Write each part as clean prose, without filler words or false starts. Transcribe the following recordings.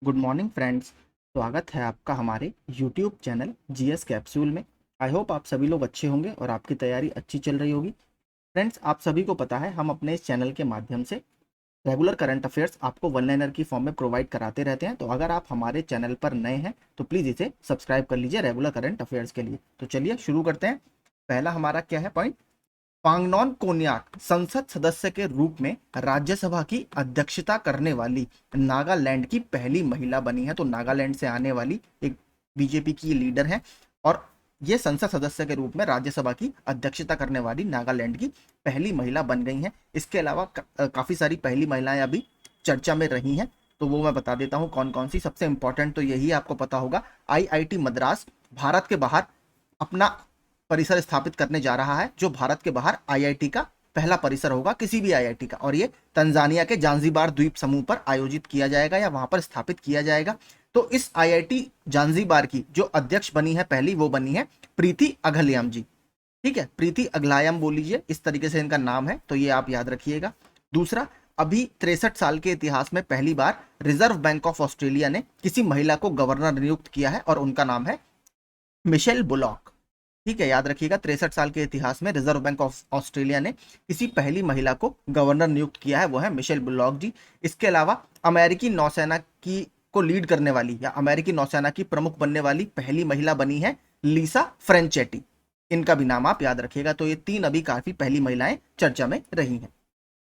Good morning friends. स्वागत है आपका हमारे यूट्यूब चैनल जीएस कैप्सूल में। आई होप आप सभी लोग अच्छे होंगे और आपकी तैयारी अच्छी चल रही होगी। फ्रेंड्स, आप सभी को पता है हम अपने इस चैनल के माध्यम से रेगुलर करंट अफेयर्स आपको वन लाइनर की फॉर्म में प्रोवाइड कराते रहते हैं। तो अगर आप हमारे चैनल पर नए हैं तो प्लीज़ इसे सब्सक्राइब कर लीजिए रेगुलर करंट अफेयर्स के लिए। तो चलिए शुरू करते हैं। पहला हमारा क्या है पॉइंट। पांगनॉन कोन्याक संसद सदस्य के रूप में राज्यसभा की अध्यक्षता करने वाली नागालैंड की पहली महिला बनी है। तो नागालैंड से आने वाली एक बीजेपी की लीडर है और ये संसद सदस्य के रूप में राज्यसभा की अध्यक्षता करने वाली नागालैंड की पहली महिला बन गई हैं। इसके अलावा काफी सारी पहली महिलाएं अभी चर्चा में रही हैं, तो वो मैं बता देता हूँ कौन कौन सी। सबसे इंपॉर्टेंट तो यही आपको पता होगा, आईआईटी मद्रास भारत के बाहर अपना परिसर स्थापित करने जा रहा है, जो भारत के बाहर आईआईटी का पहला परिसर होगा किसी भी आईआईटी का, और ये तंजानिया के जांजिबार द्वीप समूह पर आयोजित किया जाएगा या वहां पर स्थापित किया जाएगा। तो इस आईआईटी जांजिबार की जो अध्यक्ष बनी है पहली, वो बनी है प्रीति अघलयाम जी। ठीक है, प्रीति अघलायाम बोल लीजिए, इस तरीके से इनका नाम है, तो ये आप याद रखिएगा। दूसरा, अभी 63 साल के इतिहास में पहली बार रिजर्व बैंक ऑफ ऑस्ट्रेलिया ने किसी महिला को गवर्नर नियुक्त किया है और उनका नाम है मिशेल बुलॉक। ठीक है, याद रखिएगा, 63 साल के इतिहास में रिजर्व बैंक ऑफ ऑस्ट्रेलिया ने किसी पहली महिला को गवर्नर नियुक्त किया है, वो है मिशेल बुलॉक जी। इसके अलावा अमेरिकी नौसेना की को लीड करने वाली या अमेरिकी नौसेना की प्रमुख बनने वाली पहली महिला बनी है लीसा फ्रेंचेटी। इनका भी नाम आप याद रखिएगा। तो ये तीन अभी काफी पहली महिलाएं चर्चा में रही हैं।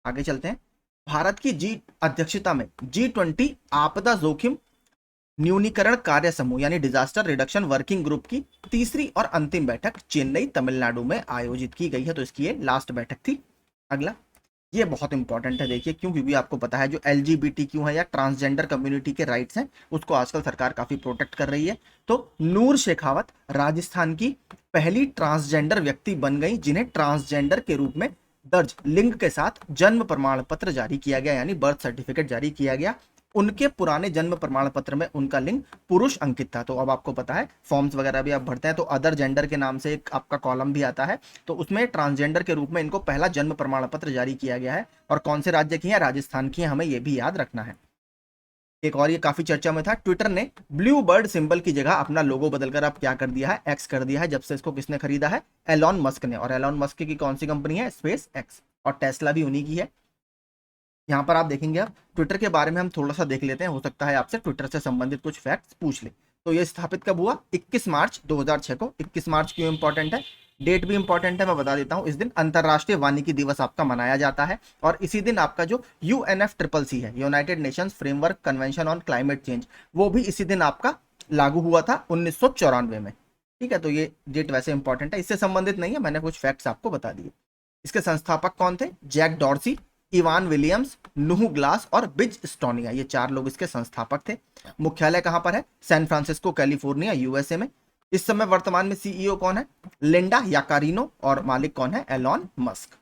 आगे चलते हैं। भारत की जी अध्यक्षता में G20 आपदा जोखिम न्यूनीकरण कार्य समूह यानी डिजास्टर रिडक्शन वर्किंग ग्रुप की तीसरी और अंतिम बैठक चेन्नई तमिलनाडु में आयोजित की गई है। तो इसकी ये लास्ट बैठक थी। अगला, ये बहुत इंपॉर्टेंट है, देखिए क्यों, क्योंकि आपको पता है जो LGBTQ है या ट्रांसजेंडर कम्युनिटी के राइट्स हैं उसको आजकल सरकार काफी प्रोटेक्ट कर रही है। तो नूर शेखावत राजस्थान की पहली ट्रांसजेंडर व्यक्ति बन गई जिन्हें ट्रांसजेंडर के रूप में दर्ज लिंग के साथ जन्म प्रमाण पत्र जारी किया गया, यानी बर्थ सर्टिफिकेट जारी किया गया। उनके पुराने जन्म प्रमाण पत्र में उनका लिंग पुरुष अंकित था। तो अब आपको पता है फॉर्म्स वगैरह भी आप भरते हैं तो अदर जेंडर के नाम से एक आपका कॉलम भी आता है, तो उसमें ट्रांसजेंडर के रूप में इनको पहला जन्म प्रमाण पत्र जारी किया गया है। और कौन से राज्य की है? राजस्थान की है, हमें यह भी याद रखना है। एक और ये काफी चर्चा में था, ट्विटर ने ब्लू बर्ड सिंबल की जगह अपना लोगो बदलकर अब क्या कर दिया है? एक्स कर दिया है। जब से इसको किसने खरीदा है? एलॉन मस्क ने। और एलॉन मस्क की कौन सी कंपनी है? स्पेस एक्स, और टेस्ला भी उन्हीं की है। यहाँ पर आप देखेंगे, अब ट्विटर के बारे में हम थोड़ा सा देख लेते हैं, हो सकता है आपसे ट्विटर से संबंधित कुछ फैक्ट्स पूछ ले। तो ये स्थापित कब हुआ? 21 मार्च 2006 को। 21 मार्च क्यों इंपॉर्टेंट है? डेट भी इंपॉर्टेंट है, मैं बता देता हूँ। इस दिन अंतरराष्ट्रीय वानिकी दिवस आपका मनाया जाता है और इसी दिन आपका जो UNFCCC है, United Nations framework convention on climate change, वो भी इसी दिन आपका लागू हुआ था 1994 में। ठीक है, तो ये डेट वैसे इंपॉर्टेंट है, इससे संबंधित नहीं है, मैंने कुछ फैक्ट्स आपको बता दिए। इसके संस्थापक कौन थे? जैक डॉर्सी, इवान विलियम्स, नूह ग्लास और बिज स्टोनिया, ये चार लोग इसके संस्थापक थे। मुख्यालय कहां पर है? सैन फ्रांसिस्को कैलिफोर्निया, यूएसए में। इस समय वर्तमान में सीईओ कौन है? लिंडा याकारिनो, और मालिक कौन है? Elon Musk.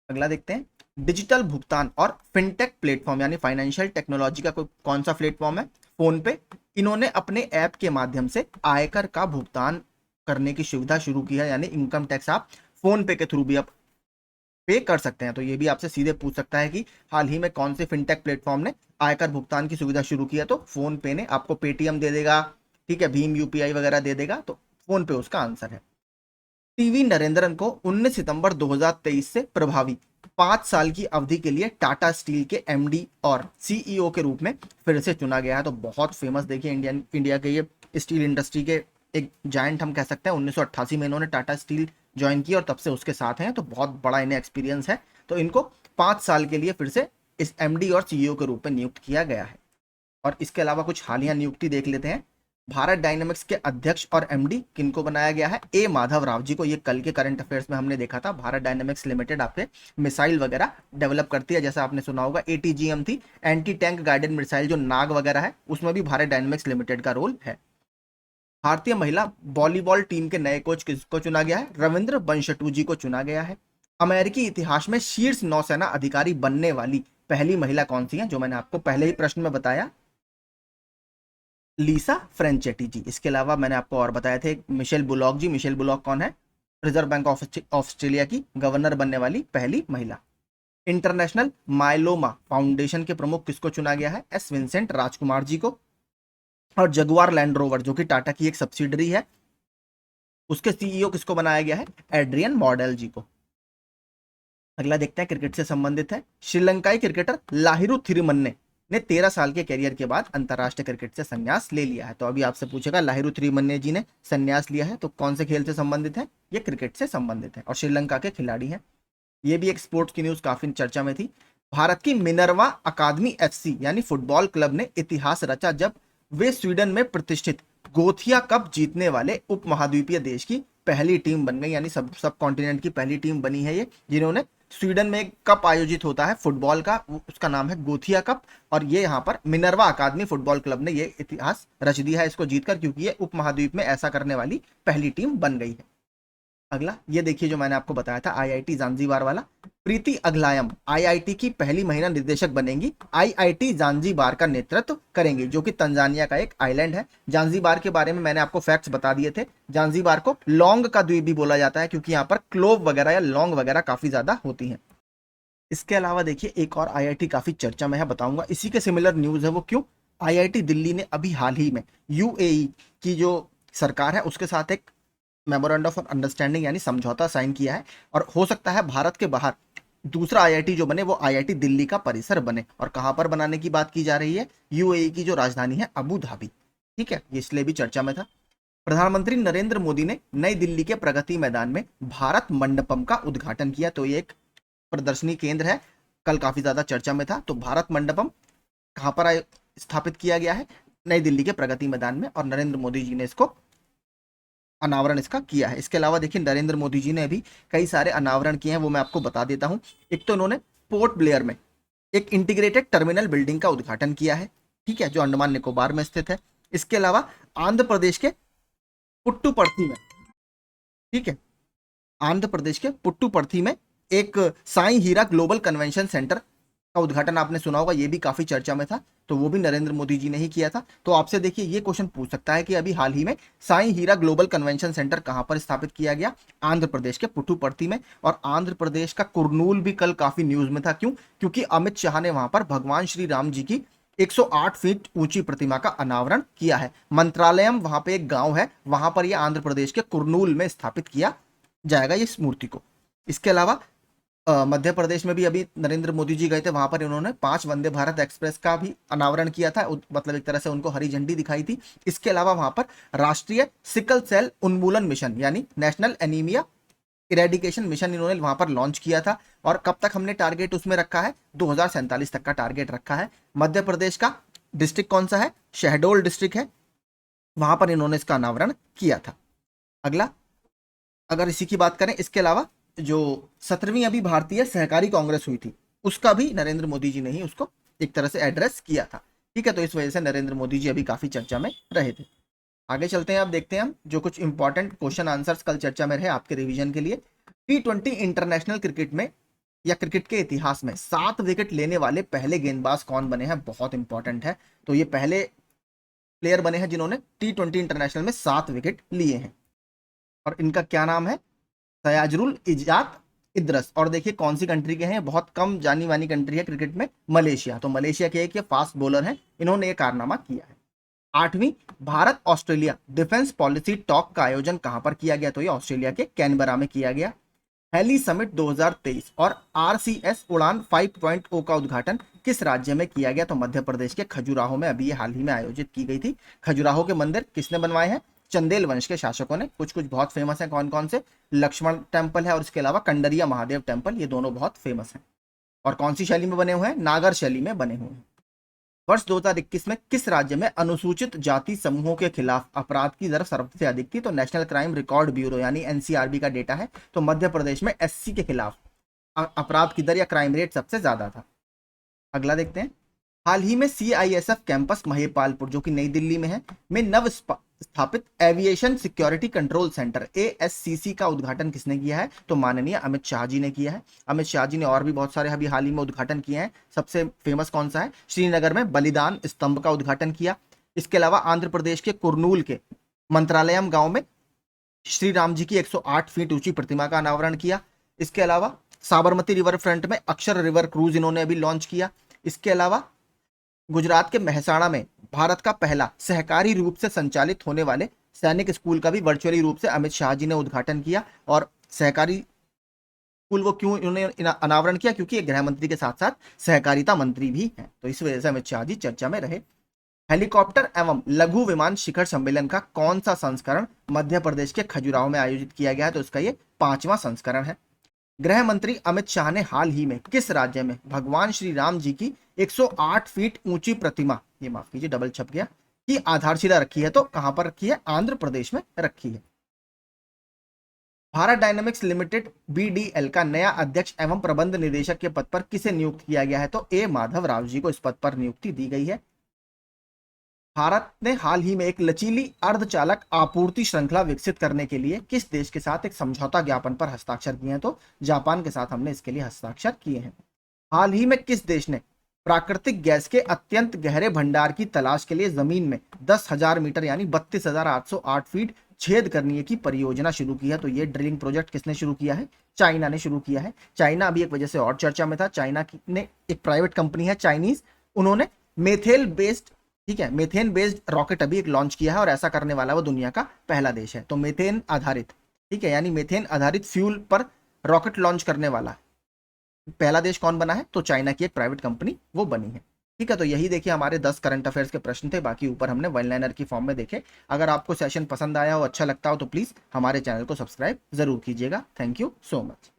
अगला देखते हैं, डिजिटल भुगतान और फिनटेक प्लेटफॉर्म यानी फाइनेंशियल टेक्नोलॉजी का कौन सा प्लेटफॉर्म है? फोन पे। इन्होंने अपने ऐप के माध्यम से आयकर का भुगतान करने की सुविधा शुरू की है, यानी इनकम टैक्स आप फोन पे के थ्रू भी आप पे कर सकते हैं। तो ये भी आपसे सीधे पूछ सकता है कि हाल ही में कौन से फिनटेक प्लेटफॉर्म ने आयकर भुगतान की सुविधा शुरू किया? तो फोन पे ने। आपको पेटीएम दे देगा, ठीक है, भीम यूपीआई वगैरह दे देगा, तो फोन पे उसका आंसर है। टीवी नरेंद्रन को 19 सितंबर 2023 से प्रभावी 5 साल की अवधि के लिए टाटा स्टील के एमडी और सीईओ के रूप में फिर से चुना गया है। तो बहुत फेमस, देखिए इंडिया के ये स्टील इंडस्ट्री के एक जायंट हम कह सकते हैं। 1988 में इन्होंने टाटा स्टील ज्वाइन की और तब से उसके साथ हैं, तो बहुत बड़ा इन्हें एक्सपीरियंस है। तो इनको 5 साल के लिए फिर से इस एमडी और सीईओ के रूप में नियुक्त किया गया है। और इसके अलावा कुछ हालिया नियुक्ति देख लेते हैं। भारत डायनामिक्स के अध्यक्ष और एमडी किनको बनाया गया है? ए माधव राव जी को। ये कल के करंट अफेयर्स में हमने देखा था। भारत डायनामिक्स लिमिटेड आपके मिसाइल वगैरह डेवलप करती है, जैसा आपने सुना होगा ATGM थी, एंटी टैंक गाइडेड मिसाइल, जो नाग वगैरह है, उसमें भी भारत डायनामिक्स लिमिटेड का रोल है। भारतीय महिला वॉलीबॉल टीम के नए कोच किसको चुना गया है? रविंद्र बंशटू जी को चुना गया है। अमेरिकी इतिहास में शीर्ष नौसेना अधिकारी बनने वाली पहली महिला कौन सी है? जो मैंने आपको पहले ही प्रश्न में बताया, लीसा फ्रेंचेटी जी। इसके अलावा मैंने आपको और बताए थे मिशेल बुलॉक जी। मिशेल बुलॉक कौन है? रिजर्व बैंक ऑफ ऑस्ट्रेलिया की गवर्नर बनने वाली पहली महिला। इंटरनेशनल माइलोमा फाउंडेशन के प्रमुख किसको चुना गया है? एस विंसेंट राजकुमार जी को। और जगुआर लैंड रोवर जो कि टाटा की एक सब्सिडरी है, उसके सीईओ किसको बनाया गया है? एड्रियन मॉडेल जी को। अगला देखते हैं, क्रिकेट से संबंधित है। श्रीलंकाई क्रिकेटर लाहिरू थिरिमन्ने ने 13 साल के करियर के बाद अंतरराष्ट्रीय क्रिकेट से संन्यास ले लिया है। तो अभी आपसे पूछेगा लाहिरू थिरिमन्ने जी ने संन्यास लिया है तो कौन से खेल से संबंधित है? ये क्रिकेट से संबंधित है और श्रीलंका के खिलाड़ी हैं। ये भी एक स्पोर्ट्स की न्यूज काफी चर्चा में थी। भारत की मिनर्वा अकादमी एफसी यानी फुटबॉल क्लब ने इतिहास रचा जब वे स्वीडन में प्रतिष्ठित गोथिया कप जीतने वाले उपमहाद्वीपीय देश की पहली टीम बन गई, यानी सब कॉन्टिनेंट की पहली टीम बनी है ये, जिन्होंने स्वीडन में एक कप आयोजित होता है फुटबॉल का, उसका नाम है गोथिया कप। और ये यहाँ पर मिनर्वा अकादमी फुटबॉल क्लब ने ये इतिहास रच दिया है इसको जीतकर, क्योंकि ये उपमहाद्वीप में ऐसा करने वाली पहली टीम बन गई है। अगला ये देखिए जो मैंने आपको बताया था आईआईटी जांजीबार वाला। प्रीति अगलायम आईआईटी की पहली महिला निदेशक बनेंगी। आईआईटी जांजीबार का नेतृत्व करेंगे, जो कि तंजानिया का एक आइलैंड है। जांजीबार के बारे में मैंने आपको फैक्ट्स बता दिए थे। जांजीबार को लौंग का द्वीप भी बोला जाता है, क्योंकि यहाँ पर क्लोव वगैरह या लौंग वगैरह काफी ज्यादा होती हैं। इसके अलावा देखिए एक और आईआईटी काफी चर्चा में है, बताऊंगा। इसी के सिमिलर न्यूज है वो क्यों। आईआईटी दिल्ली ने अभी हाल ही में यूएई की जो सरकार है उसके साथ एक मेमोरेंडम ऑफ अंडरस्टैंडिंग यानी समझौता साइन किया है, और हो सकता है भारत के बाहर दूसरा आईआईटी जो बने वो आईआईटी दिल्ली का परिसर बने। और कहां पर बनाने की बात की जा रही है? यूएई की जो राजधानी है अबू धाबी। ठीक है, ये इसलिए भी चर्चा में था। प्रधानमंत्री नरेंद्र मोदी ने नई दिल्ली के प्रगति मैदान में भारत मंडपम का उद्घाटन किया। तो ये एक प्रदर्शनी केंद्र है, कल काफी ज्यादा चर्चा में था। तो भारत मंडपम कहां पर स्थापित किया गया है? नई दिल्ली के प्रगति मैदान में, और नरेंद्र मोदी जी ने इसको अनावरण इसका किया है। इसके अलावा देखिए नरेंद्र मोदी जी ने अभी कई सारे अनावरण किए हैं, वो मैं आपको बता देता हूं। एक तो उन्होंने पोर्ट ब्लेयर में एक इंटीग्रेटेड टर्मिनल बिल्डिंग का उद्घाटन किया है, ठीक है, जो अंडमान निकोबार में स्थित है। इसके अलावा आंध्र प्रदेश के पुट्टुपर्थी में, ठीक है, आंध्र प्रदेश के पुट्टुपर्थी में एक साईं हीरा ग्लोबल कन्वेंशन सेंटर का उद्घाटन आपने सुना होगा, ये भी काफी चर्चा में था। तो वो भी नरेंद्र मोदी जी ने ही किया था। तो आपसे देखिए ये क्वेश्चन पूछ सकता है कि अभी हाल ही में साईं हीरा ग्लोबल कन्वेंशन सेंटर कहां पर स्थापित किया गया? आंध्र प्रदेश के पुट्टुपर्थी में। और आंध्र प्रदेश का कुर्नूल भी कल काफी न्यूज में था। क्यों? क्योंकि अमित शाह ने वहां पर भगवान श्री राम जी की 108 फीट ऊंची प्रतिमा का अनावरण किया है। मंत्रालयम वहां पे एक गांव है, वहां पर यह आंध्र प्रदेश के कुर्नूल में स्थापित किया जाएगा इस मूर्ति को। इसके अलावा मध्य प्रदेश में भी अभी नरेंद्र मोदी जी गए थे, वहां पर इन्होंने 5 वंदे भारत एक्सप्रेस का भी अनावरण किया था, मतलब एक तरह से उनको हरी झंडी दिखाई थी। इसके अलावा वहां पर राष्ट्रीय सिकल सेल उन्मूलन मिशन यानी नेशनल एनीमिया इरेडिकेशन मिशन इन्होंने वहां पर लॉन्च किया था। और कब तक हमने टारगेट उसमें रखा है? 2047 तक का टारगेट रखा है। मध्य प्रदेश का डिस्ट्रिक्ट कौन सा है? शहडोल डिस्ट्रिक्ट है, वहां पर इन्होंने इसका अनावरण किया था। अगला अगर इसी की बात करें, इसके अलावा जो 17वीं अभी भारतीय सहकारी कांग्रेस हुई थी, उसका भी नरेंद्र मोदी जी ने ही उसको एक तरह से एड्रेस किया था। ठीक है, तो इस वजह से नरेंद्र मोदी जी अभी काफी चर्चा में रहे थे। आगे चलते हैं, आप देखते हैं हम जो कुछ इंपॉर्टेंट क्वेश्चन आंसर्स कल चर्चा में रहे आपके रिवीजन के लिए। T20 इंटरनेशनल क्रिकेट में या क्रिकेट के इतिहास में 7 विकेट लेने वाले पहले गेंदबाज कौन बने हैं? बहुत इंपॉर्टेंट है। तो ये पहले प्लेयर बने हैं जिन्होंने T20 इंटरनेशनल में 7 विकेट लिए हैं, और इनका क्या नाम है? सयाजुल इजात इद्रस। और देखिए कौन सी कंट्री के हैं? बहुत कम जानी मानी कंट्री है क्रिकेट में, मलेशिया। तो मलेशिया के एक ये फास्ट बॉलर हैं, इन्होंने ये कारनामा किया है। 8वीं Bharat Australia defence policy talk का आयोजन कहां पर किया गया? तो ये ऑस्ट्रेलिया के कैनबरा में किया गया। हेली समिट 2023 और आरसीएस उड़ान 5.0 का उद्घाटन किस राज्य में किया गया? तो मध्य प्रदेश के खजुराहो में अभी ये हाल ही में आयोजित की गई थी। खजुराहो के मंदिर किसने बनवाए हैं? चंदेल वंश के शासकों ने। कुछ कुछ बहुत फेमस है, कौन कौन से? लक्ष्मण टेम्पल है, और इसके अलावा कंडरिया महादेव टेम्पल, ये दोनों बहुत फेमस हैं। और कौन सी शैली में बने हुए हैं? नागर शैली में बने हुए हैं। वर्ष 2021 में किस राज्य में अनुसूचित जाति समूहों के खिलाफ अपराध की दर सबसे अधिक थी? तो नेशनल क्राइम रिकॉर्ड ब्यूरो यानी एनसीआरबी का डेटा है। तो मध्य प्रदेश में एससी के खिलाफ अपराध की दर या क्राइम रेट सबसे ज्यादा था। अगला देखते हैं, हाल ही में सीआईएसएफ कैंपस महिपालपुर जो कि नई दिल्ली में है, में नव स्थापित एविएशन सिक्योरिटी कंट्रोल सेंटर एएससीसी का उद्घाटन किसने किया है? तो माननीय अमित शाह जी ने किया है। अमित शाह जी ने और भी बहुत सारे अभी हाल ही में उद्घाटन किए हैं। सबसे फेमस कौन सा है? श्रीनगर में बलिदान स्तंभ का उद्घाटन किया। इसके अलावा आंध्र प्रदेश के कुर्नूल के मंत्रालयम गांव में श्री राम जी की 108 फीट ऊंची प्रतिमा का अनावरण किया। इसके अलावा साबरमती रिवर फ्रंट में अक्षर रिवर क्रूज इन्होंने अभी लॉन्च किया। इसके अलावा गुजरात के मेहसाणा में भारत का पहला सहकारी रूप से संचालित होने वाले सैनिक स्कूल का भी वर्चुअली रूप से अमित शाह जी ने उद्घाटन किया। और सहकारी स्कूल वो क्यों इन्होंने अनावरण किया, क्योंकि ये गृह मंत्री के साथ साथ सहकारिता मंत्री भी हैं, तो इस वजह से अमित शाह जी चर्चा में रहे। हेलीकॉप्टर एवं लघु विमान शिखर सम्मेलन का कौन सा संस्करण मध्य प्रदेश के खजुराहो में आयोजित किया गया है, तो इसका ये 5वां संस्करण है। गृह मंत्री अमित शाह ने हाल ही में किस राज्य में भगवान श्री राम जी की 108 फीट ऊंची प्रतिमा, ये माफ कीजिए डबल छप गया, की आधारशिला रखी है, तो कहां पर रखी है, आंध्र प्रदेश में रखी है। भारत डायनामिक्स लिमिटेड बीडीएल का नया अध्यक्ष एवं प्रबंध निदेशक के पद पर किसे नियुक्त किया गया है, तो ए माधव राव जी को इस पद पर नियुक्ति दी गई है। भारत ने हाल ही में एक लचीली अर्धचालक आपूर्ति श्रृंखला विकसित करने के लिए किस देश के साथ एक समझौता ज्ञापन पर हस्ताक्षर किए हैं, तो जापान के साथ हमने इसके लिए हस्ताक्षर किए हैं। हाल ही में किस देश ने प्राकृतिक गैस के अत्यंत गहरे भंडार की तलाश के लिए जमीन में 10,000 मीटर यानी 32,808 फीट छेद करने की परियोजना शुरू की है, तो ये ड्रिलिंग प्रोजेक्ट किसने शुरू किया है, चाइना ने शुरू किया है। चाइना अभी एक वजह से और चर्चा में था, चाइना ने एक प्राइवेट कंपनी है चाइनीज, उन्होंने मेथेन बेस्ड रॉकेट अभी एक लॉन्च किया है और ऐसा करने वाला वो दुनिया का पहला देश है। तो मेथेन आधारित, ठीक है, यानी मेथेन आधारित फ्यूल पर रॉकेट लॉन्च करने वाला पहला देश कौन बना है, तो चाइना की एक प्राइवेट कंपनी वो बनी है। ठीक है, तो यही देखिए हमारे 10 करंट अफेयर्स के प्रश्न थे, बाकी ऊपर हमने वन लाइनर की फॉर्म में देखे। अगर आपको सेशन पसंद आया हो, अच्छा लगता हो, तो प्लीज हमारे चैनल को सब्सक्राइब जरूर कीजिएगा। Thank you so much.